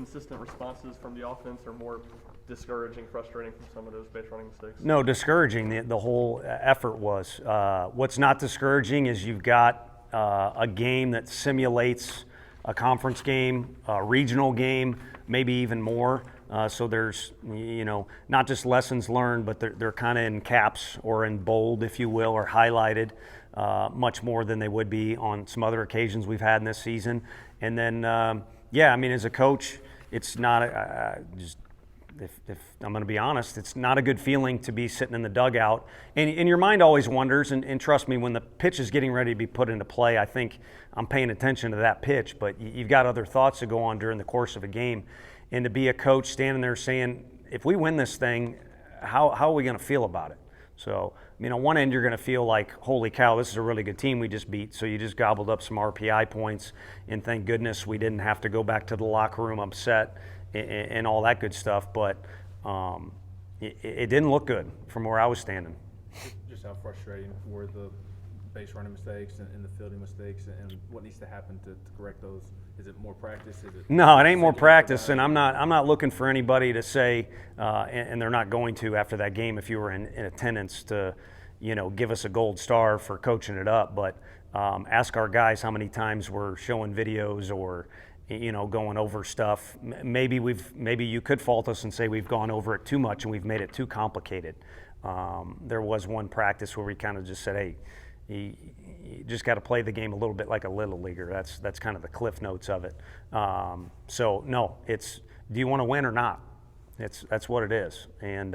consistent responses from the offense, or more discouraging, frustrating from some of those base running mistakes? No, discouraging. The whole effort was. What's not discouraging is you've got a game that simulates a conference game, a regional game, maybe even more. So there's, not just lessons learned, but they're kind of in caps or in bold, if you will, or highlighted much more than they would be on some other occasions we've had in this season. And then, as a coach, it's not if I'm going to be honest, it's not a good feeling to be sitting in the dugout. And your mind always wonders, and trust me, when the pitch is getting ready to be put into play, I think I'm paying attention to that pitch, but you've got other thoughts that go on during the course of a game. And to be a coach standing there saying, if we win this thing, how are we going to feel about it? So, on one end, you're going to feel like, holy cow, this is a really good team we just beat. So you just gobbled up some RPI points, and thank goodness we didn't have to go back to the locker room upset and all that good stuff. But it didn't look good from where I was standing. Just how frustrating were the base running mistakes and the fielding mistakes, and what needs to happen to correct those? Is it more practice? Is it No, it ain't more practice, and I'm not looking for anybody to say, and they're not going to after that game if you were in attendance to, give us a gold star for coaching it up. But ask our guys how many times we're showing videos or, going over stuff. Maybe you could fault us and say we've gone over it too much and we've made it too complicated. There was one practice where we kind of just said, hey, you just got to play the game a little bit like a little leaguer. That's kind of the cliff notes of it. So no, it's, do you want to win or not? That's what it is, and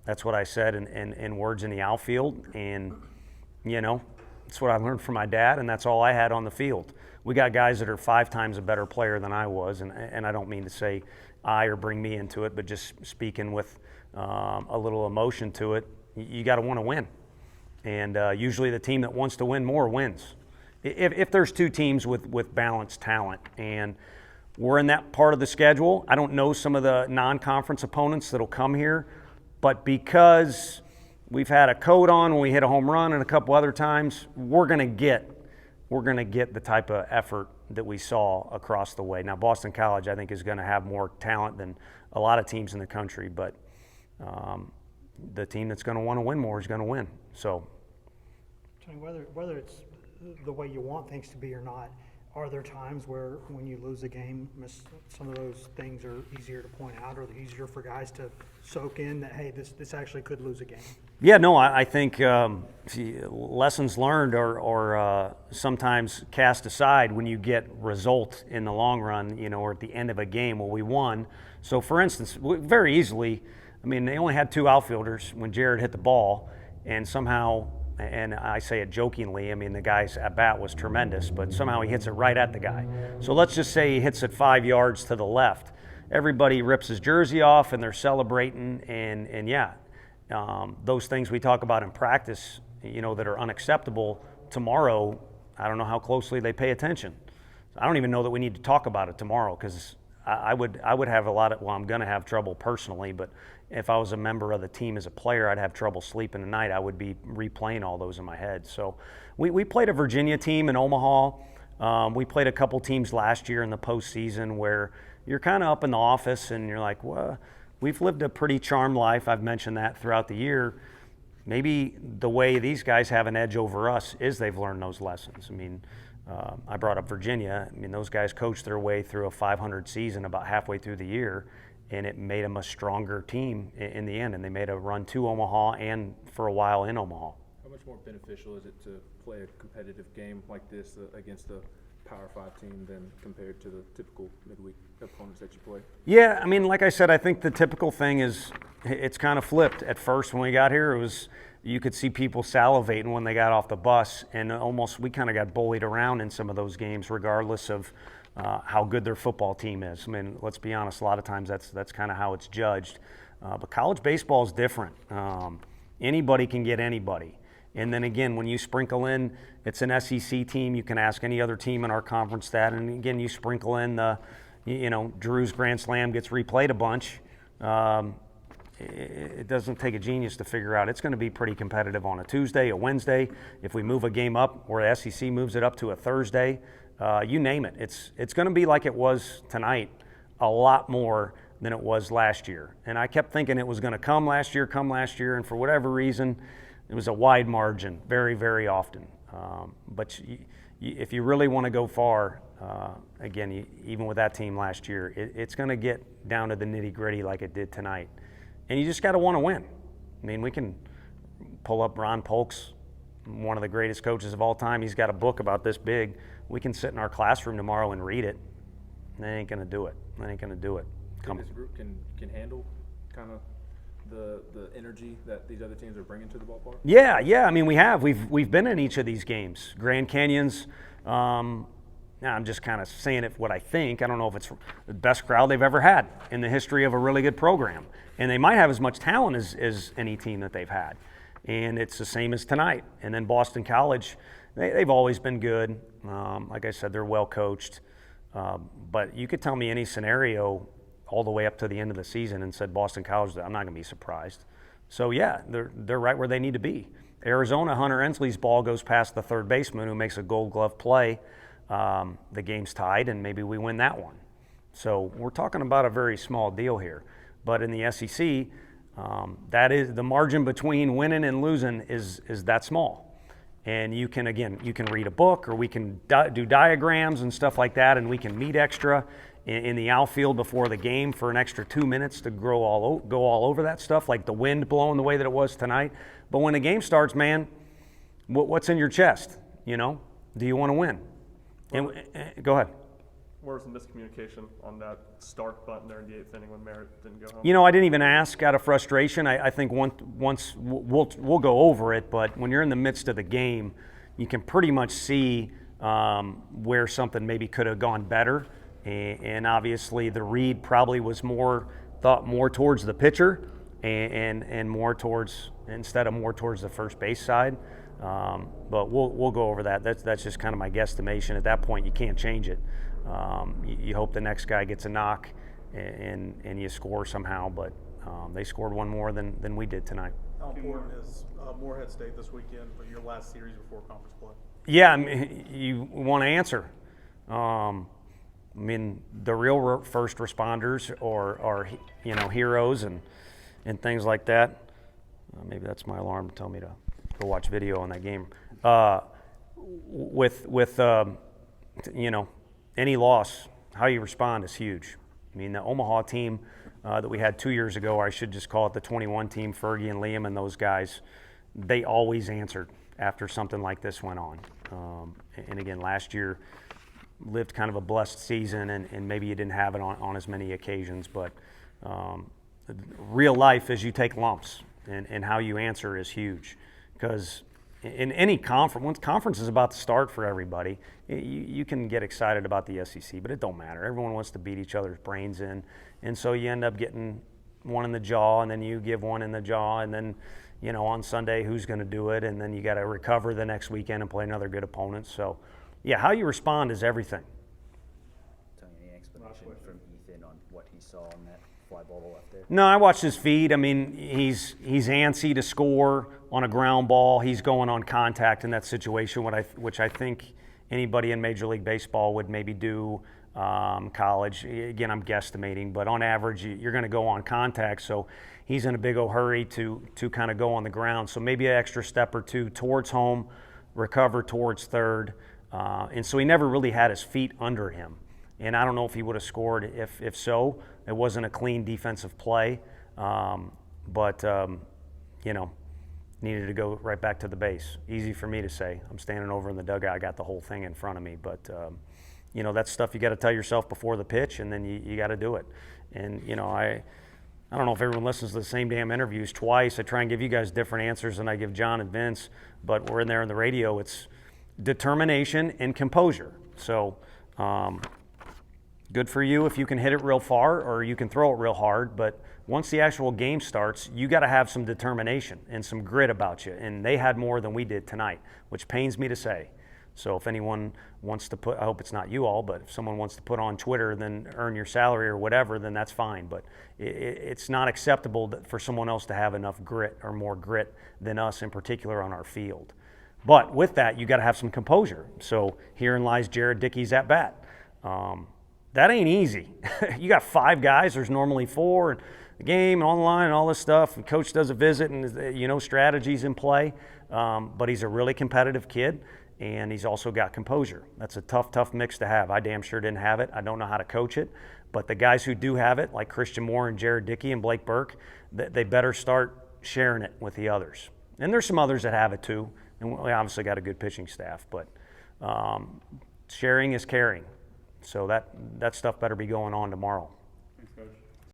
that's what I said in words in the outfield. And it's what I learned from my dad, and that's all I had on the field. We got guys that are 5 times a better player than I was, and I don't mean to say I or bring me into it, but just speaking with a little emotion to it. You got to want to win. And usually the team that wants to win more wins. If there's 2 teams with balanced talent, and we're in that part of the schedule. I don't know some of the non-conference opponents that'll come here, but because we've had a coat on when we hit a home run and a couple other times, we're going to get the type of effort that we saw across the way. Now, Boston College, I think, is going to have more talent than a lot of teams in the country, but the team that's going to want to win more is going to win. So, Tony, whether it's the way you want things to be or not, are there times where when you lose a game, some of those things are easier to point out, or easier for guys to soak in that, hey, this actually could lose a game? Yeah, no, I think lessons learned are sometimes cast aside when you get result in the long run, or at the end of a game. Well, we won. So, for instance, very easily, they only had 2 outfielders when Jared hit the ball, and somehow, and I say it jokingly, the guy's at bat was tremendous, but somehow he hits it right at the guy. So let's just say he hits it 5 yards to the left. Everybody rips his jersey off and they're celebrating, and those things we talk about in practice, that are unacceptable. Tomorrow, I don't know how closely they pay attention. I don't even know that we need to talk about it tomorrow, because I would have I'm going to have trouble personally, but if I was a member of the team as a player, I'd have trouble sleeping tonight. I would be replaying all those in my head. So we played a Virginia team in Omaha. We played a couple teams last year in the postseason where you're kind of up in the office and you're like, well, we've lived a pretty charmed life. I've mentioned that throughout the year. Maybe the way these guys have an edge over us is they've learned those lessons. I brought up Virginia. Those guys coached their way through a 500 season about halfway through the year, and it made them a stronger team in the end. And they made a run to Omaha and for a while in Omaha. How much more beneficial is it to play a competitive game like this against a Power 5 team than compared to the typical midweek opponents that you play? Yeah, like I said, I think the typical thing is it's kind of flipped. At first when we got here, you could see people salivating when they got off the bus, and almost we kind of got bullied around in some of those games regardless of how good their football team is. Let's be honest, a lot of times that's kind of how it's judged. But college baseball is different. Anybody can get anybody. And then again, when you sprinkle in, it's an SEC team, you can ask any other team in our conference that, and again, you sprinkle in Drew's Grand Slam gets replayed a bunch. It doesn't take a genius to figure out it's going to be pretty competitive on a Tuesday, a Wednesday. If we move a game up, or the SEC moves it up to a Thursday, you name it. It's going to be like it was tonight. a lot more than it was last year. And I kept thinking it was going to come last year, and for whatever reason, it was a wide margin very, very often. But if you really want to go far, again, even with that team last year, it's going to get down to the nitty-gritty like it did tonight. And you just got to want to win. I mean, we can pull up Ron Polk's, one of the greatest coaches of all time. He's got a book about this big. We can sit in our classroom tomorrow and read it. They ain't going to do it. They ain't going to do it. Think this group can handle kind of the energy that these other teams are bringing to the ballpark? Yeah. I mean, we've been in each of these games. Grand Canyon's. Now I'm just kind of saying it what I think. I don't know if it's the best crowd they've ever had in the history of a really good program, and they might have as much talent as any team that they've had. And it's the same as tonight. And then Boston College, they've always been good. Like I said, they're well coached. But you could tell me any scenario all the way up to the end of the season and said Boston College, I'm not going to be surprised. So, yeah, they're right where they need to be. Arizona, Hunter Ensley's ball goes past the third baseman who makes a Gold Glove play. The game's tied, and maybe we win that one. So we're talking about a very small deal here. But in the SEC, that is the margin between winning and losing is that small. And you can read a book, or we can do diagrams and stuff like that, and we can meet extra in the outfield before the game for an extra 2 minutes to go all over that stuff, like the wind blowing the way that it was tonight. But when the game starts, man, what's in your chest? You know, do you want to win? And go ahead. Where was the miscommunication on that Stark button there in the 8th inning when Merritt didn't go home? You know, I didn't even ask out of frustration. I think once we'll go over it, but when you're in the midst of the game, you can pretty much see where something maybe could have gone better. And obviously the read probably was more towards the pitcher and more towards the first base side. But we'll go over that. That's just kind of my guesstimation. At that point, you can't change it. You hope the next guy gets a knock and you score somehow, but they scored one more than we did tonight. How important is Morehead State this weekend for your last series before conference play? Yeah, I mean, you want to answer. I mean, the real first responders are heroes and things like that. Maybe that's my alarm to tell me to go watch video on that game. Any loss, how you respond is huge. I mean, the Omaha team that we had 2 years ago, or I should just call it the 21 team, Fergie and Liam and those guys, they always answered after something like this went on. And again, last year lived kind of a blessed season, and maybe you didn't have it on as many occasions, but real life is you take lumps, and how you answer is huge. Because in any conference, once conference is about to start for everybody, you can get excited about the SEC, but it don't matter. Everyone wants to beat each other's brains in, and so you end up getting one in the jaw, and then you give one in the jaw, and then on Sunday who's going to do it, and then you got to recover the next weekend and play another good opponent. So, yeah, how you respond is everything. Tony, any explanation from Ethan on what he saw on that fly ball left there? No, I watched his feed. I mean, he's antsy to score on a ground ball. He's going on contact in that situation, which I think anybody in Major League Baseball would maybe do. College, again, I'm guesstimating, but on average, you're going to go on contact. So he's in a big old hurry to kind of go on the ground. So maybe an extra step or two towards home, recover towards third. And so he never really had his feet under him. And I don't know if he would have scored if so. It wasn't a clean defensive play. But needed to go right back to the base. Easy for me to say. I'm standing over in the dugout. I got the whole thing in front of me. But, that's stuff you got to tell yourself before the pitch, and then you got to do it. And, I don't know if everyone listens to the same damn interviews twice. I try and give you guys different answers than I give John and Vince. But we're in there on the radio. It's determination and composure. So good for you if you can hit it real far or you can throw it real hard, but once the actual game starts, you got to have some determination and some grit about you, and they had more than we did tonight, which pains me to say. So if anyone wants to put, I hope it's not you all, but if someone wants to put on Twitter, then earn your salary or whatever, then that's fine. But it's not acceptable for someone else to have enough grit or more grit than us in particular on our field. But with that, you got to have some composure. So herein lies Jared Dickey's at bat. that ain't easy. You got 5 guys, there's normally 4, and the game, online, and all this stuff, and coach does a visit, and strategies in play, but he's a really competitive kid, and he's also got composure. That's a tough mix to have. I damn sure didn't have it. I don't know how to coach it, but the guys who do have it, like Christian Moore and Jared Dickey and Blake Burke, they better start sharing it with the others. And there's some others that have it too, and we obviously got a good pitching staff, but sharing is caring. So that stuff better be going on tomorrow.